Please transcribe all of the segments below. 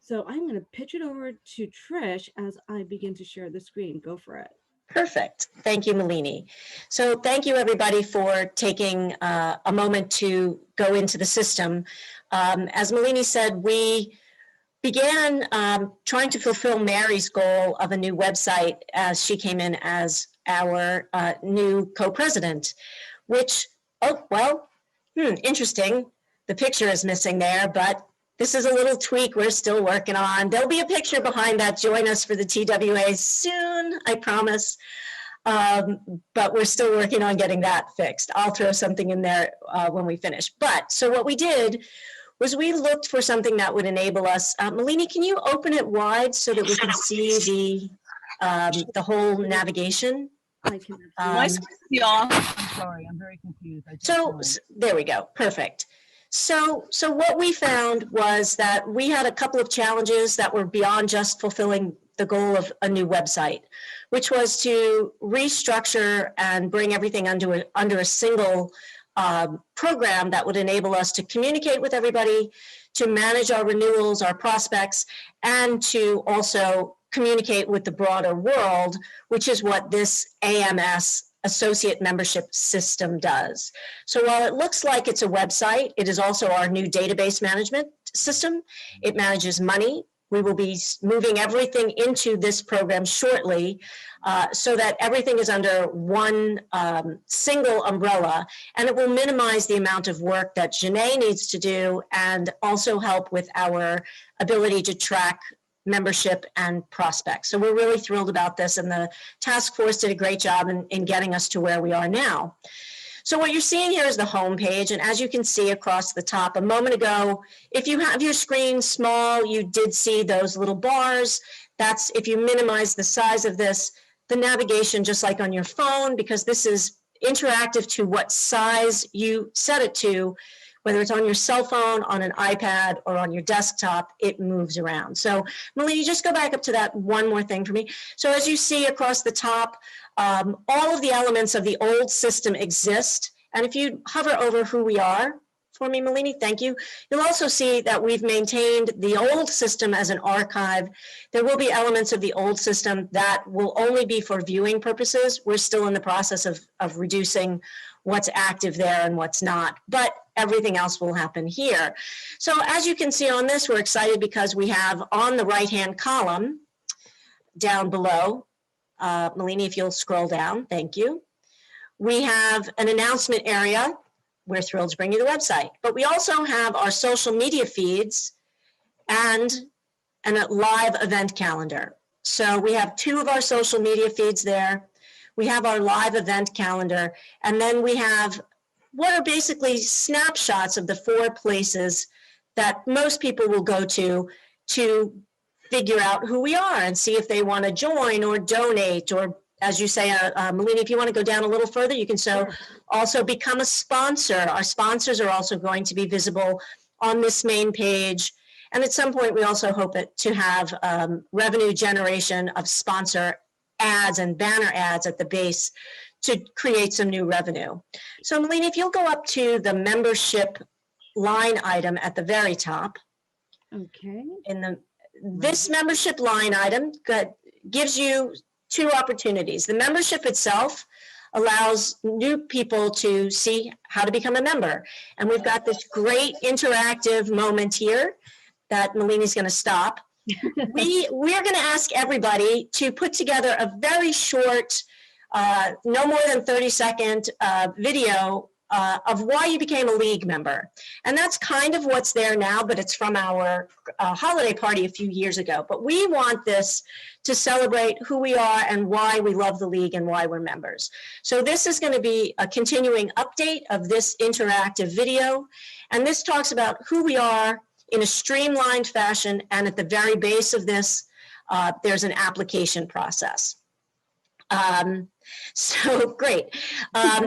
So I'm going to pitch it over to Trish as I begin to share the screen. Go for it. Perfect. Thank you, Malini. So thank you, everybody, for taking a moment to go into the system. As Malini said, we began trying to fulfill Mary's goal of a new website as she came in as our new co-president, which, interesting. The picture is missing there, but this is a little tweak we're still working on. There'll be a picture behind that. Join us for the TWA soon, I promise. But we're still working on getting that fixed. I'll throw something in there when we finish. But so what we did was we looked for something that would enable us. Malini, can you open it wide so that we can see the whole navigation? I can. I'm sorry, I'm very confused. So there we go. Perfect. So what we found was that we had a couple of challenges that were beyond just fulfilling the goal of a new website, which was to restructure and bring everything under a single program that would enable us to communicate with everybody, to manage our renewals, our prospects, and to also communicate with the broader world, which is what this AMS associate membership system does. So while it looks like it's a website, it is also our new database management system. It manages money. We will be moving everything into this program shortly so that everything is under one single umbrella, and it will minimize the amount of work that Janae needs to do and also help with our ability to track membership and prospects. So we're really thrilled about this, and the task force did a great job in getting us to where we are now. So what you're seeing here is the home page, and as you can see across the top a moment ago, if you have your screen small, you did see those little bars. That's if you minimize the size of this, the navigation, just like on your phone, because this is interactive to what size you set it to. Whether it's on your cell phone, on an iPad, or on your desktop, it moves around. So Malini, just go back up to that one more thing for me. So as you see across the top, all of the elements of the old system exist. And if you hover over who we are for me, Malini, thank you. You'll also see that we've maintained the old system as an archive. There will be elements of the old system that will only be for viewing purposes. We're still in the process of reducing what's active there and what's not, but everything else will happen here. So as you can see on this, we're excited because we have on the right-hand column down below, Malini, if you'll scroll down, thank you. We have an announcement area. We're thrilled to bring you the website, but we also have our social media feeds and a live event calendar. So we have two of our social media feeds there. We have our live event calendar, and then we have what are basically snapshots of the 4 places that most people will go to figure out who we are and see if they want to join or donate, or as you say, Malini, if you want to go down a little further, you can also become a sponsor. Our sponsors are also going to be visible on this main page. And at some point, we also hope to have revenue generation of sponsor ads and banner ads at the base to create some new revenue. So Malini, if you'll go up to the membership line item at the very top. Okay. This membership line item gives you 2 opportunities. The membership itself allows new people to see how to become a member. And we've got this great interactive moment here that Malini's going to stop. We're going to ask everybody to put together a very short, no more than 30-second video of why you became a league member. And that's kind of what's there now, but it's from our holiday party a few years ago. But we want this to celebrate who we are and why we love the league and why we're members. So this is going to be a continuing update of this interactive video. And this talks about who we are in a streamlined fashion. And at the very base of this, there's an application process. So great.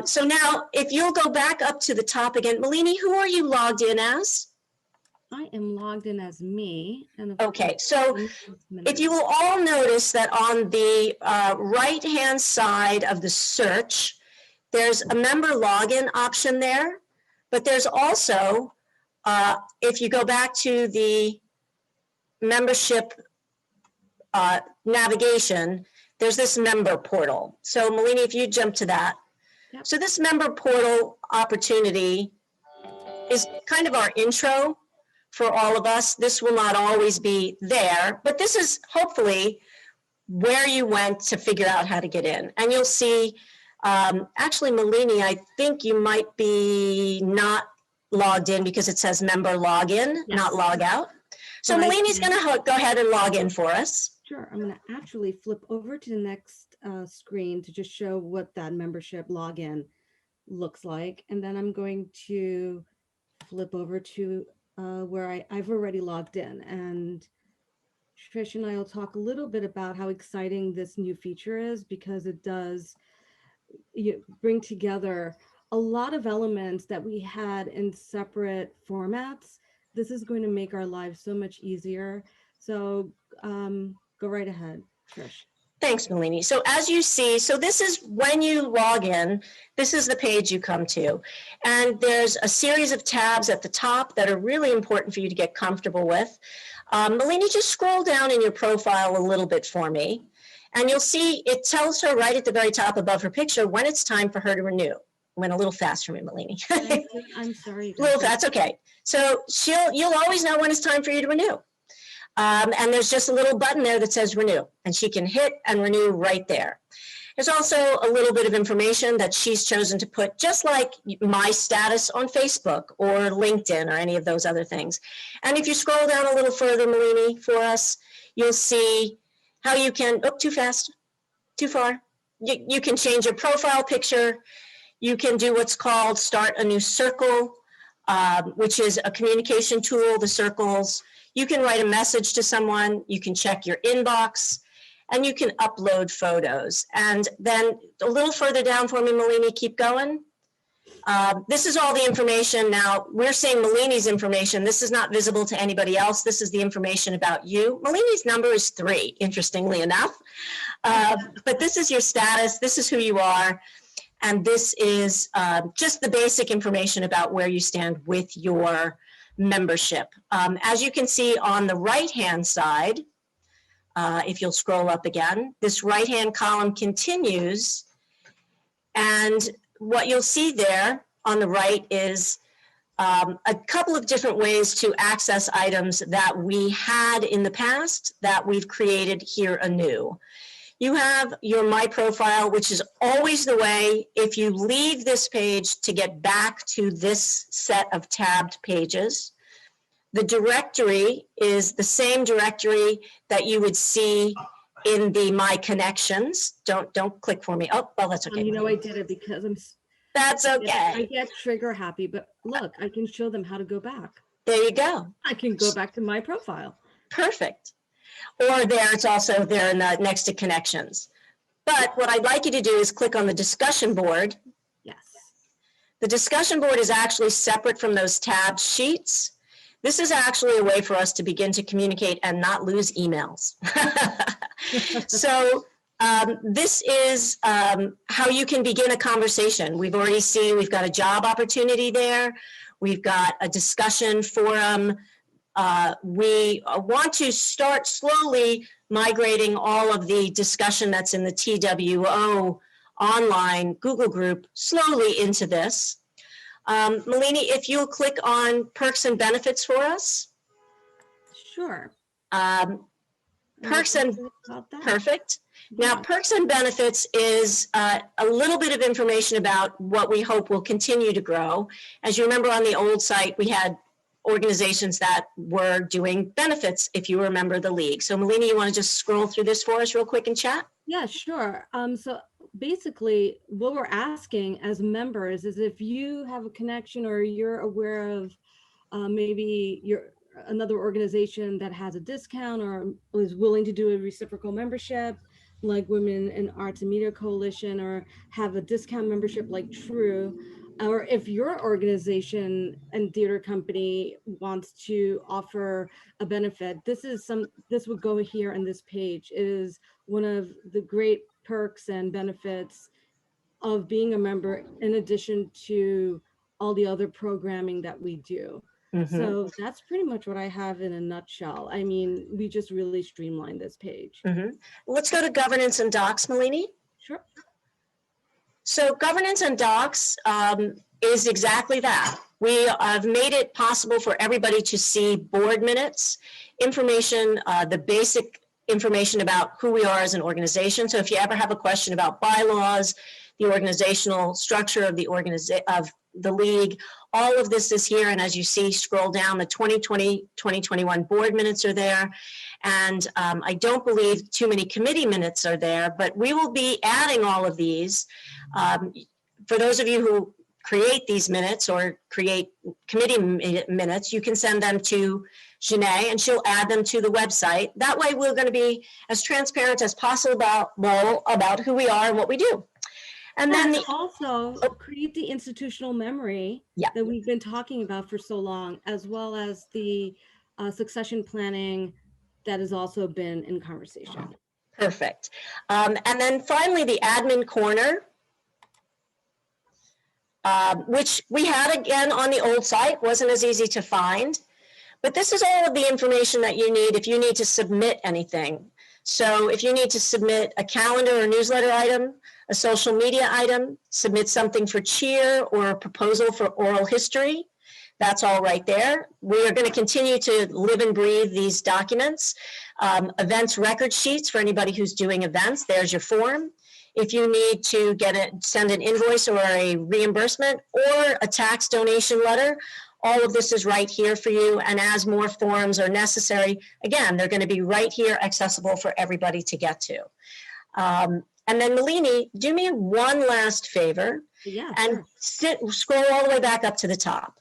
So now if you'll go back up to the top again, Malini, who are you logged in as? I am logged in as me. And okay, so if you will all notice that on the right-hand side of the search, there's a member login option there, but there's also, if you go back to the membership navigation, there's this member portal. So Malini, if you jump to that. Yep. So this member portal opportunity is kind of our intro for all of us. This will not always be there, but this is hopefully where you went to figure out how to get in. And you'll see, actually, Malini, I think you might be not logged in because it says member login, Yes. not log out. So Right. Malini's going to go ahead and log in for us. Sure. I'm going to actually flip over to the next screen to just show what that membership login looks like. And then I'm going to flip over to where I've already logged in. And Trish and I will talk a little bit about how exciting this new feature is, because it does bring together a lot of elements that we had in separate formats. This is going to make our lives so much easier. So go right ahead, Trish. Thanks, Malini. So as you see, so this is when you log in, this is the page you come to. And there's a series of tabs at the top that are really important for you to get comfortable with. Malini, just scroll down in your profile a little bit for me. And you'll see it tells her right at the very top above her picture when it's time for her to renew. Went a little fast for me, Malini. I'm sorry. Little, that's okay. So you'll always know when it's time for you to renew. And there's just a little button there that says renew, and she can hit and renew right there. There's also a little bit of information that she's chosen to put, just like my status on Facebook or LinkedIn or any of those other things. And if you scroll down a little further, Malini, for us, you'll see how you can, oh, too fast, too far. You can change your profile picture. You can do what's called start a new circle, which is a communication tool, the circles. You can write a message to someone, you can check your inbox, and you can upload photos. And then a little further down for me, Malini, keep going. This is all the information. Now, we're seeing Malini's information. This is not visible to anybody else. This is the information about you. Malini's number is 3, interestingly enough. But this is your status. This is who you are. And this is just the basic information about where you stand with your membership. As you can see on the right-hand side, if you'll scroll up again, this right-hand column continues. And what you'll see there on the right is a couple of different ways to access items that we had in the past that we've created here anew. You have your My Profile, which is always the way. If you leave this page to get back to this set of tabbed pages, the directory is the same directory that you would see in the My Connections. Don't click for me. Oh, well, that's okay. You know, I did it because That's okay. I get trigger happy, but look, I can show them how to go back. There you go. I can go back to my profile. Perfect. Or there, it's also there in the next to connections. But what I'd like you to do is click on the discussion board. Yes. The discussion board is actually separate from those tabbed sheets. This is actually a way for us to begin to communicate and not lose emails. So this is how you can begin a conversation. We've already seen we've got a job opportunity there. We've got a discussion forum. We want to start slowly migrating all of the discussion that's in the TWO online Google group slowly into this. Malini, if you'll click on perks and benefits for us. Sure. Perks and perfect. Now, perks and benefits is a little bit of information about what we hope will continue to grow. As you remember on the old site, we had organizations that were doing benefits if you were a member of the league. So Malini, you want to just scroll through this for us real quick in chat? Yeah, sure. So basically what we're asking as members is if you have a connection or you're aware of maybe you're another organization that has a discount or is willing to do a reciprocal membership like Women in Arts and Media Coalition, or have a discount membership like True, or if your organization and theater company wants to offer a benefit, this would go here on this page. It is one of the great perks and benefits of being a member, in addition to all the other programming that we do. So that's pretty much what I have in a nutshell. I mean, we just really streamlined this page. Let's go to governance and docs, Malini. Sure. So governance and docs is exactly that. We have made it possible for everybody to see board minutes, information, the basic information about who we are as an organization. So if you ever have a question about bylaws, the organizational structure of the league, all of this is here. And as you see, scroll down, the 2020, 2021 board minutes are there. And I don't believe too many committee minutes are there, but we will be adding all of these. For those of you who create these minutes or create committee minutes, you can send them to Janae and she'll add them to the website. That way we're going to be as transparent as possible about who we are and what we do. And then also create the institutional memory that we've been talking about for so long, as well as the succession planning that has also been in conversation. Perfect. And then finally, the admin corner, which we had again on the old site, wasn't as easy to find. But this is all of the information that you need if you need to submit anything. So if you need to submit a calendar or newsletter item, a social media item, submit something for cheer or a proposal for oral history, that's all right there. We are going to continue to live and breathe these documents. Events record sheets for anybody who's doing events, there's your form. If you need to send an invoice or a reimbursement or a tax donation letter, all of this is right here for you. And as more forms are necessary, again, they're going to be right here accessible for everybody to get to. And then Malini, do me one last favor and scroll all the way back up to the top.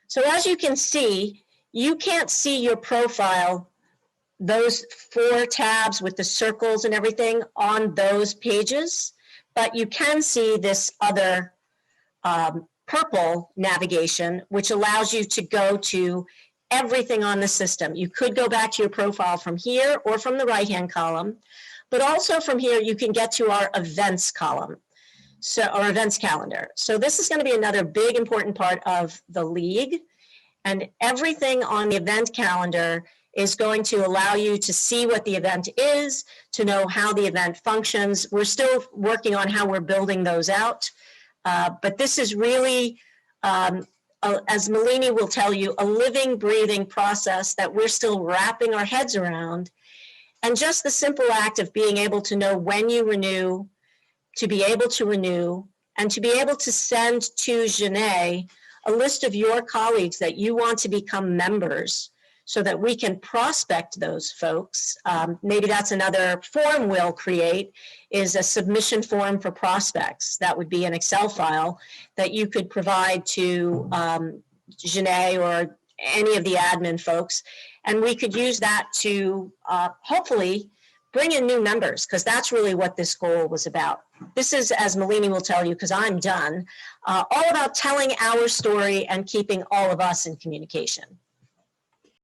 So as you can see, you can't see your profile, those 4 tabs with the circles and everything on those pages, but you can see this other purple navigation, which allows you to go to everything on the system. You could go back to your profile from here or from the right-hand column, but also from here, you can get to our events column, or events calendar. So this is going to be another big important part of the league, and everything on the event calendar is going to allow you to see what the event is, to know how the event functions. We're still working on how we're building those out. But this is really, as Malini will tell you, a living, breathing process that we're still wrapping our heads around. And just the simple act of being able to know when you renew, to be able to renew, and to be able to send to Janae a list of your colleagues that you want to become members so that we can prospect those folks. Maybe that's another form we'll create, is a submission form for prospects. That would be an Excel file that you could provide to Janae or any of the admin folks. And we could use that to hopefully bring in new members, because that's really what this goal was about. This is, as Malini will tell you, because I'm done, all about telling our story and keeping all of us in communication.